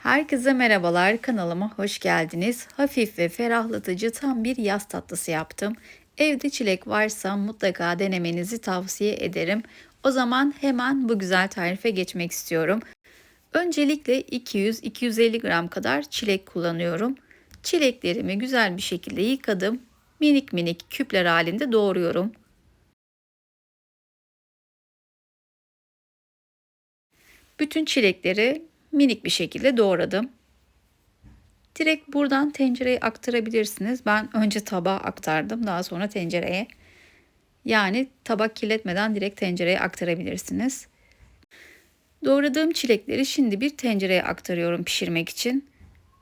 Herkese merhabalar, kanalıma hoş geldiniz. Hafif ve ferahlatıcı tam bir yaz tatlısı yaptım. Evde çilek varsa mutlaka denemenizi tavsiye ederim. O zaman hemen bu güzel tarife geçmek istiyorum. Öncelikle 200-250 gram kadar çilek kullanıyorum. Çileklerimi güzel bir şekilde yıkadım. Minik minik küpler halinde doğruyorum. Bütün çilekleri minik bir şekilde doğradım. Direkt buradan tencereye aktarabilirsiniz. Ben önce tabağa aktardım, daha sonra tencereye. Yani tabak kirletmeden direkt tencereye aktarabilirsiniz. Doğradığım çilekleri şimdi bir tencereye aktarıyorum pişirmek için.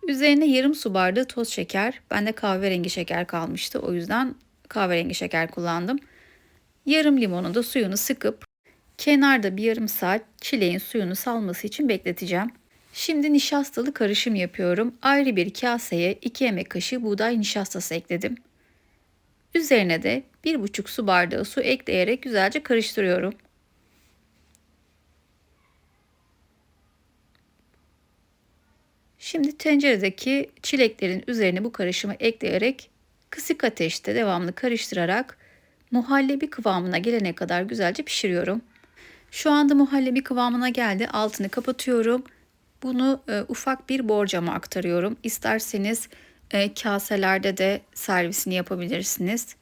Üzerine yarım su bardağı toz şeker. Bende kahverengi şeker kalmıştı. O yüzden kahverengi şeker kullandım. Yarım limonun da suyunu sıkıp kenarda bir yarım saat çileğin suyunu salması için bekleteceğim. Şimdi nişastalı karışım yapıyorum. Ayrı bir kaseye 2 yemek kaşığı buğday nişastası ekledim. Üzerine de 1,5 su bardağı su ekleyerek güzelce karıştırıyorum. Şimdi tenceredeki çileklerin üzerine bu karışımı ekleyerek kısık ateşte devamlı karıştırarak muhallebi kıvamına gelene kadar güzelce pişiriyorum. Şu anda muhallebi kıvamına geldi. Altını kapatıyorum. Bunu ufak bir borcama aktarıyorum. İsterseniz kaselerde de servisini yapabilirsiniz.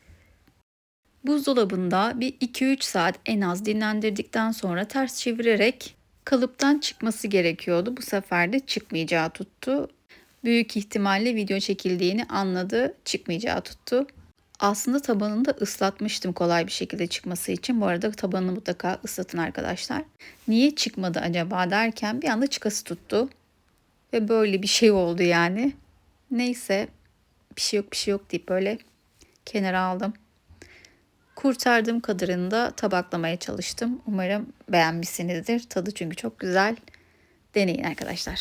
Buzdolabında bir 2-3 saat en az dinlendirdikten sonra ters çevirerek kalıptan çıkması gerekiyordu. Bu sefer de çıkmayacağı tuttu. Büyük ihtimalle video çekildiğini anladı, çıkmayacağı tuttu. Aslında tabanını da ıslatmıştım kolay bir şekilde çıkması için. Bu arada tabanını mutlaka ıslatın arkadaşlar. Niye çıkmadı acaba derken bir anda çıkası tuttu. Ve böyle bir şey oldu yani. Neyse, bir şey yok deyip böyle kenara aldım. Kurtardığım kadarını da tabaklamaya çalıştım. Umarım beğenmişsinizdir. Tadı çünkü çok güzel. Deneyin arkadaşlar.